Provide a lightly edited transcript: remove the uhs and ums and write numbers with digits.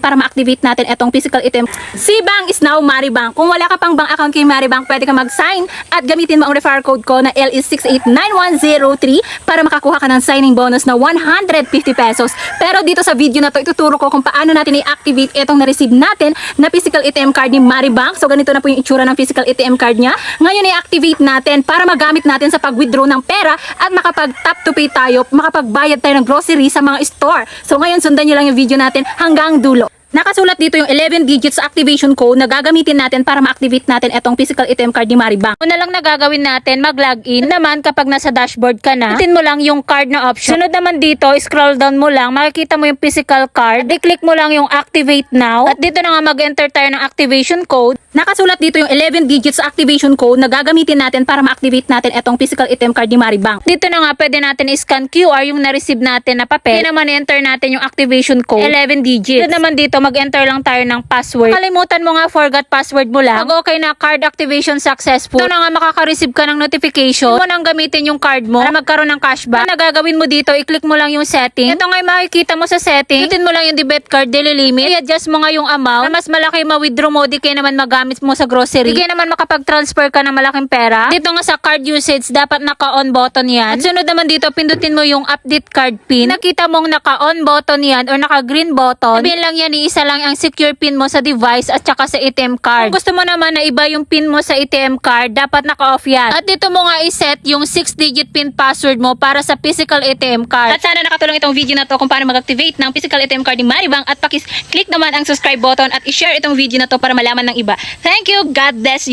para ma-activate natin itong physical ATM. Si Bank is now Maribank. Kung wala ka pang bank account kay Maribank, pwede ka mag-sign at gamitin mo ang referral code ko na LE689103 para makakuha ka ng signing bonus na 150 pesos. Pero dito sa video na to, ituturo ko kung paano natin i-activate itong na-receive natin na physical ATM card ni Maribank. So ganito na po yung itsura ng physical ATM card niya. Ngayon i-activate natin para magamit natin sa pag-withdraw ng pera at makapag-tap to pay tayo, makapagbayad tayo ng grocery sa mga store. So ngayon sundan nyo lang yung video natin hanggang dulo. Nakasulat dito yung 11 digits activation code na gagamitin natin para ma-activate natin itong physical ATM card ni Maribank. Una lang na gagawin natin, mag-login naman kapag nasa dashboard ka na. Pitin mo lang yung card na option. Sunod naman dito, scroll down mo lang, makikita mo yung physical card. I-click mo lang yung activate now. At dito na nga mag-enter tayo ng activation code. Nakasulat dito yung 11 digits activation code na gagamitin natin para ma-activate natin itong physical ATM card ni Maribank. Dito na nga pwede natin i-scan QR yung na-receive natin na papel. Dito naman enter natin yung activation code, 11 digits. Dito naman dito mag-enter lang tayo ng password. Kalimutan mo nga forgot password mo lang. Pag okay na, card activation successful. Ito na nga makaka-receive ka ng notification. Mo nang gamitin yung card mo para magkaroon ng cashback. Ang nagagawin mo dito, i-click mo lang yung setting. Ito nga makikita mo sa setting. Pitin mo lang yung debit card daily limit. I-adjust mo nga yung amount. Para mas malaki ma-withdraw mo, di kaya naman magamit mo sa grocery. Di kaya naman makapag-transfer ka ng malaking pera. Dito nga sa card usage, dapat naka-on button yan. At sunod naman dito, pindutin mo yung update card pin. Nakita mong naka-on button yan or naka-green button. Sabihin lang yan, isa lang ang secure pin mo sa device at saka sa ATM card. Kung gusto mo naman na iba yung pin mo sa ATM card, dapat naka-off yan. At dito mo nga iset yung 6-digit pin password mo para sa physical ATM card. At sana nakatulong itong video na to kung paano mag-activate ng physical ATM card ni Maribank at pakis-click naman ang subscribe button at i-share itong video na to para malaman ng iba. Thank you, God bless you.